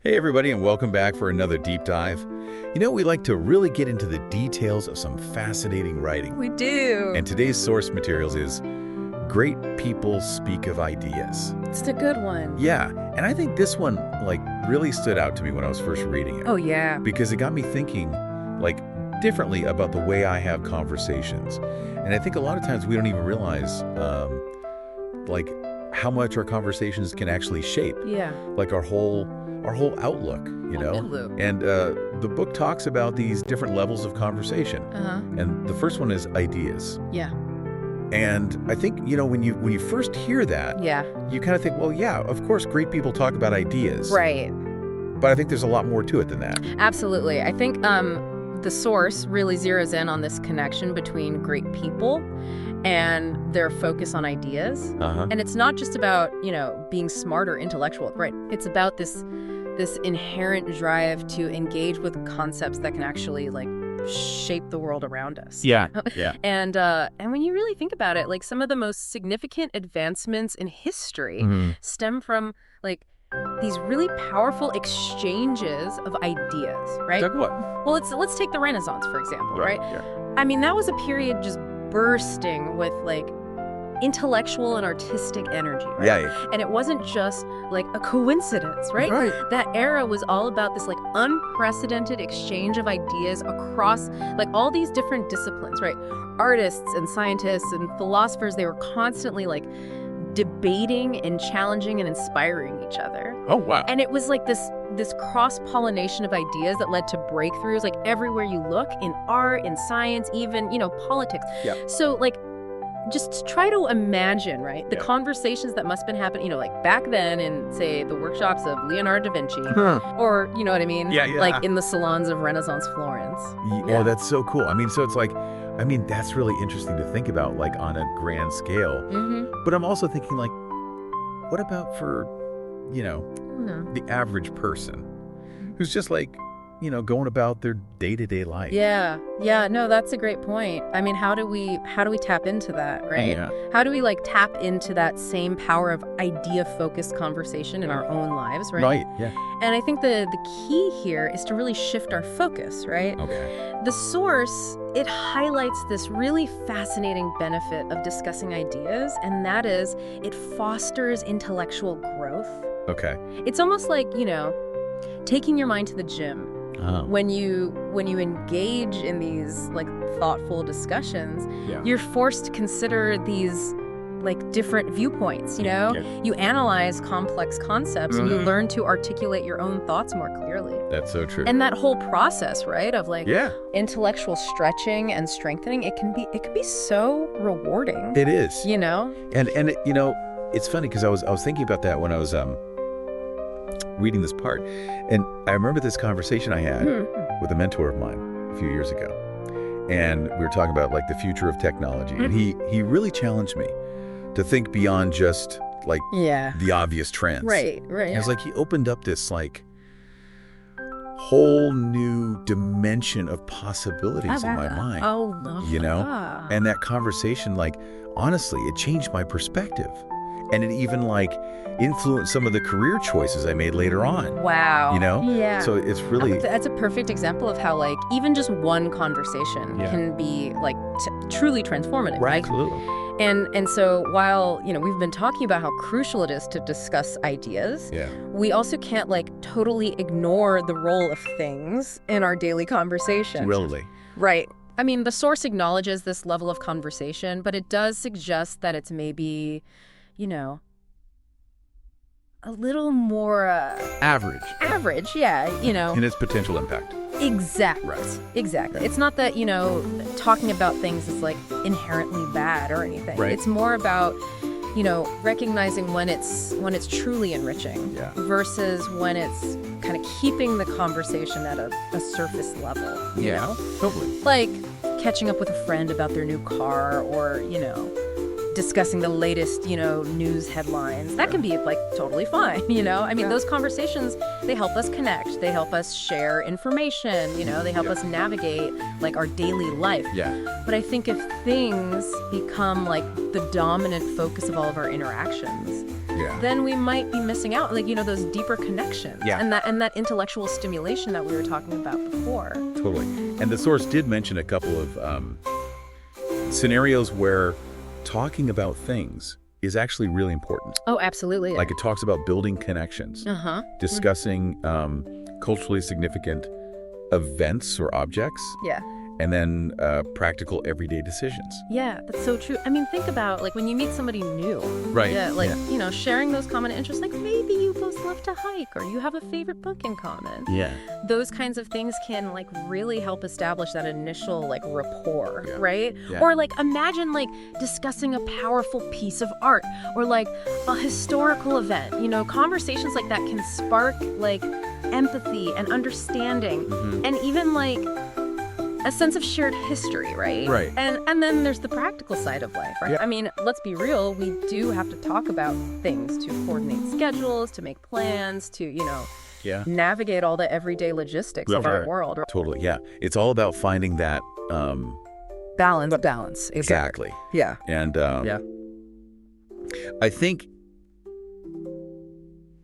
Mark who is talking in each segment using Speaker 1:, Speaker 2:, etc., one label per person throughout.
Speaker 1: Hey everybody, and welcome back for another deep dive. We like to really get into the details of some fascinating writing.
Speaker 2: We do.
Speaker 1: And today's source materials is Great People Speak of Ideas.
Speaker 2: It's a good one.
Speaker 1: Yeah, and I think this one really stood out to me when I was first reading it.
Speaker 2: Oh, yeah.
Speaker 1: Because it got me thinking differently about the way I have conversations. And I think a lot of times we don't even realize how much our conversations can actually shape.
Speaker 2: Yeah.
Speaker 1: Our whole outlook,
Speaker 2: Outlook.
Speaker 1: And the book talks about these different levels of conversation. And the first one is ideas.
Speaker 2: Yeah.
Speaker 1: And I think, when you first hear that,
Speaker 2: Yeah.
Speaker 1: you kind of think, well, yeah, of course, great people talk about ideas.
Speaker 2: Right.
Speaker 1: But I think there's a lot more to it than that.
Speaker 2: Absolutely. I think the source really zeroes in on this connection between great people and their focus on ideas. And it's not just about, being smart or intellectual, right? It's about this inherent drive to engage with concepts that can actually shape the world around us.
Speaker 1: Yeah.
Speaker 2: And when you really think about it, some of the most significant advancements in history stem from these really powerful exchanges of ideas, right?
Speaker 1: Like what?
Speaker 2: Well, let's take the Renaissance, for example, right?
Speaker 1: Yeah.
Speaker 2: I mean, that was a period just bursting with intellectual and artistic energy, right?
Speaker 1: Yeah.
Speaker 2: And it wasn't just a coincidence, right?
Speaker 1: Right.
Speaker 2: That era was all about this unprecedented exchange of ideas across all these different disciplines, right? Artists and scientists and philosophers, they were constantly debating and challenging and inspiring each other.
Speaker 1: Oh, wow.
Speaker 2: And it was this cross-pollination of ideas that led to breakthroughs everywhere you look, in art, in science, even, politics.
Speaker 1: Yeah.
Speaker 2: So just try to imagine, right, the conversations that must have been happening, back then in, say, the workshops of Leonardo da Vinci, or, you know what I mean?
Speaker 1: Yeah.
Speaker 2: In the salons of Renaissance Florence.
Speaker 1: Oh, that's so cool. I mean, so it's that's really interesting to think about, on a grand scale. But I'm also thinking, what about for, the average person who's just going about their day-to-day life?
Speaker 2: Yeah, no, that's a great point. I mean, how do we tap into that, right?
Speaker 1: Yeah.
Speaker 2: How do we tap into that same power of idea-focused conversation in our own lives, right?
Speaker 1: Right, yeah.
Speaker 2: And I think the key here is to really shift our focus, right?
Speaker 1: Okay.
Speaker 2: The source, it highlights this really fascinating benefit of discussing ideas, and that is it fosters intellectual growth.
Speaker 1: Okay.
Speaker 2: It's almost like, taking your mind to the gym. When you engage in these thoughtful discussions, you're forced to consider these different viewpoints,
Speaker 1: Yeah.
Speaker 2: You analyze complex concepts and you learn to articulate your own thoughts more clearly.
Speaker 1: That's so true.
Speaker 2: And that whole process, right, of
Speaker 1: intellectual
Speaker 2: stretching and strengthening, it can be so rewarding.
Speaker 1: It is.
Speaker 2: And
Speaker 1: it's funny because I was thinking about that when I was reading this part, and I remember this conversation I had with a mentor of mine a few years ago, and we were talking about the future of technology, and he really challenged me to think beyond just the obvious trends.
Speaker 2: Right.
Speaker 1: And it was he opened up this whole new dimension of possibilities in my mind.
Speaker 2: Oh, no.
Speaker 1: And that conversation, honestly, it changed my perspective. And it even influenced some of the career choices I made later on.
Speaker 2: Wow. Yeah.
Speaker 1: So it's really...
Speaker 2: That's a perfect example of how even just one conversation can be truly transformative, right?
Speaker 1: Absolutely.
Speaker 2: And so while, we've been talking about how crucial it is to discuss ideas, we also can't totally ignore the role of things in our daily conversation.
Speaker 1: Really.
Speaker 2: Right. I mean, the source acknowledges this level of conversation, but it does suggest that it's maybe, a little more... Average, yeah,
Speaker 1: In its potential impact.
Speaker 2: Exactly.
Speaker 1: Right.
Speaker 2: Exactly. It's not that, talking about things is inherently bad or anything.
Speaker 1: Right.
Speaker 2: It's more about, recognizing when it's truly enriching versus when it's kind of keeping the conversation at a surface level. You know?
Speaker 1: Totally.
Speaker 2: Catching up with a friend about their new car or, discussing the latest, news headlines. That can be totally fine, I mean, those conversations, they help us connect. They help us share information, they help us navigate our daily life.
Speaker 1: Yeah.
Speaker 2: But I think if things become the dominant focus of all of our interactions, then we might be missing out, like, those deeper connections and that intellectual stimulation that we were talking about before.
Speaker 1: Totally. And the source did mention a couple of scenarios where talking about things is actually really important.
Speaker 2: Oh, absolutely.
Speaker 1: Like it talks about building connections, discussing culturally significant events or objects.
Speaker 2: Yeah.
Speaker 1: And then practical everyday decisions.
Speaker 2: Yeah, that's so true. I mean, think about like when you meet somebody new.
Speaker 1: Right.
Speaker 2: Yeah, like, sharing those common interests, like maybe you both love to hike or you have a favorite book in common.
Speaker 1: Yeah.
Speaker 2: Those kinds of things can like really help establish that initial like rapport, right?
Speaker 1: Yeah.
Speaker 2: Or like imagine like discussing a powerful piece of art or like a historical event. Conversations like that can spark like empathy and understanding and even like a sense of shared history, right?
Speaker 1: Right.
Speaker 2: And then there's the practical side of life, right?
Speaker 1: Yeah.
Speaker 2: I mean, let's be real, we do have to talk about things to coordinate schedules, to make plans, to, navigate all the everyday logistics of our world.
Speaker 1: Totally, yeah. It's all about finding that
Speaker 2: balance.
Speaker 1: Exactly.
Speaker 2: Yeah.
Speaker 1: And I think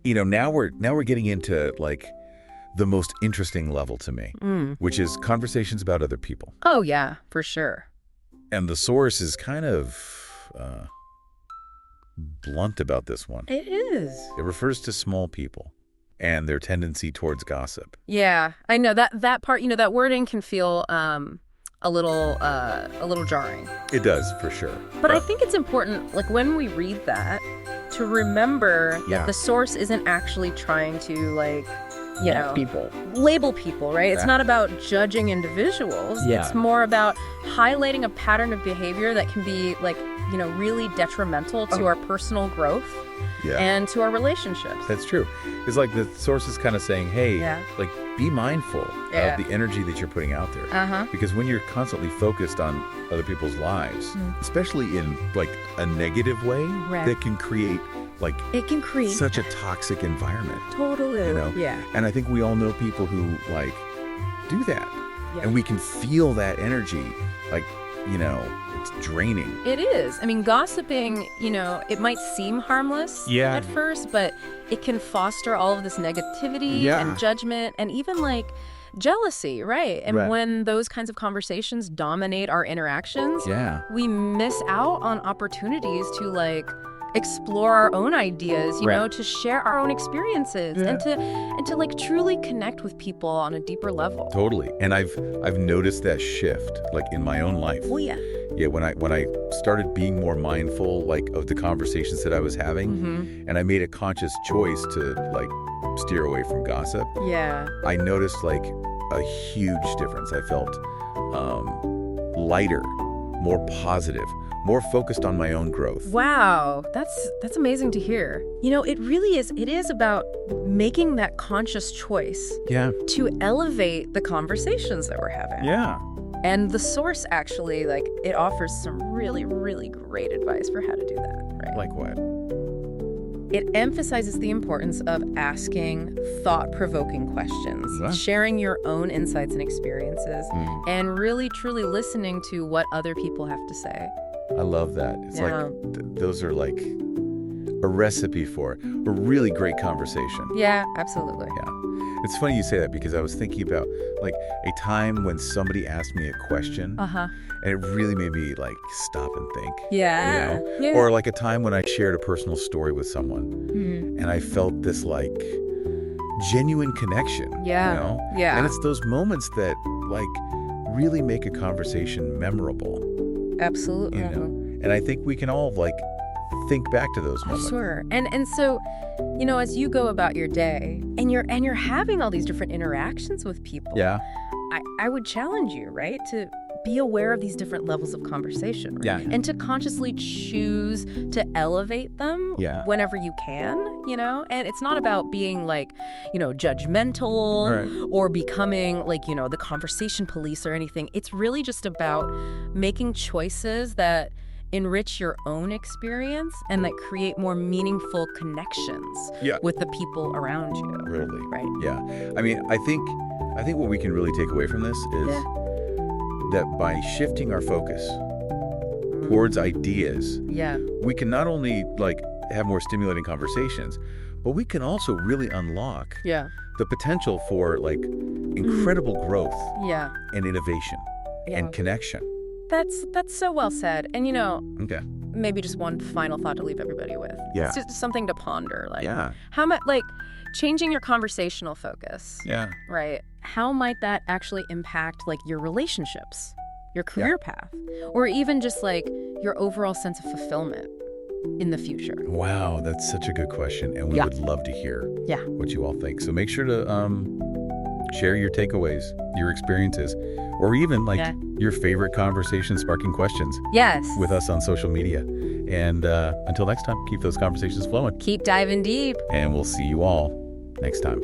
Speaker 1: now we're getting into like the most interesting level to me, which is conversations about other people.
Speaker 2: Oh, yeah, for sure.
Speaker 1: And the source is kind of blunt about this one.
Speaker 2: It is.
Speaker 1: It refers to small people and their tendency towards gossip.
Speaker 2: Yeah, I know that part, that wording can feel a little jarring.
Speaker 1: It does, for sure.
Speaker 2: But I think it's important, like when we read that, to remember that the source isn't actually trying to like label people, right? It's not about judging individuals. It's more about highlighting a pattern of behavior that can be like, really detrimental to our personal growth and to our relationships.
Speaker 1: That's true. It's like the source is kind of saying, hey, like be mindful of the energy that you're putting out there. Because when you're constantly focused on other people's lives, especially in like a negative way, that can create such a toxic environment.
Speaker 2: Totally. Yeah.
Speaker 1: And I think we all know people who like do that. Yeah. And we can feel that energy, like, it's draining.
Speaker 2: It is. I mean, gossiping, it might seem harmless at first, but it can foster all of this negativity and judgment and even like jealousy, right? And when those kinds of conversations dominate our interactions, we miss out on opportunities to like explore our own ideas, to share our own experiences and to like truly connect with people on a deeper level.
Speaker 1: Totally. And I've noticed that shift like in my own life.
Speaker 2: Oh yeah.
Speaker 1: Yeah, when I started being more mindful like of the conversations that I was having and I made a conscious choice to like steer away from gossip. Yeah. I noticed like a huge difference. I felt lighter, more positive, more focused on my own growth.
Speaker 2: Wow, that's amazing to hear. It really is. It is about making that conscious choice to elevate the conversations that we're having.
Speaker 1: Yeah.
Speaker 2: And the source actually, like, it offers some really, really great advice for how to do that, right?
Speaker 1: Like what?
Speaker 2: It emphasizes the importance of asking thought-provoking questions, sharing your own insights and experiences, and really, truly listening to what other people have to say.
Speaker 1: I love that. It's like those are like a recipe for a really great conversation.
Speaker 2: Yeah, absolutely.
Speaker 1: Yeah. It's funny you say that because I was thinking about like a time when somebody asked me a question and it really made me like stop and think.
Speaker 2: Yeah.
Speaker 1: Or like a time when I shared a personal story with someone and I felt this like genuine connection. Yeah. Yeah. And it's those moments that like really make a conversation memorable.
Speaker 2: Absolutely.
Speaker 1: And I think we can all like think back to those moments.
Speaker 2: Sure. And so, as you go about your day and you're having all these different interactions with people. Yeah. I would challenge you, right, to be aware of these different levels of conversation. Right? Yeah. And to consciously choose to elevate them whenever you can, And it's not about being like, judgmental or becoming like, the conversation police or anything. It's really just about making choices that enrich your own experience and that create more meaningful connections with the people around you.
Speaker 1: Really.
Speaker 2: Right.
Speaker 1: Yeah. I mean, I think what we can really take away from this is that by shifting our focus towards ideas, we can not only like have more stimulating conversations, but we can also really unlock the potential for like incredible growth and innovation and connection.
Speaker 2: That's so well said. And maybe just one final thought to leave everybody with.
Speaker 1: Yeah.
Speaker 2: It's just something to ponder. Like how much, like, changing your conversational focus.
Speaker 1: Yeah.
Speaker 2: Right. How might that actually impact like your relationships, your career path, or even just like your overall sense of fulfillment in the future?
Speaker 1: Wow, that's such a good question, and we would love to hear what you all think. So make sure to share your takeaways, your experiences, or even like your favorite conversation-sparking questions with us on social media. And until next time, keep those conversations flowing.
Speaker 2: Keep diving deep.
Speaker 1: And we'll see you all next time.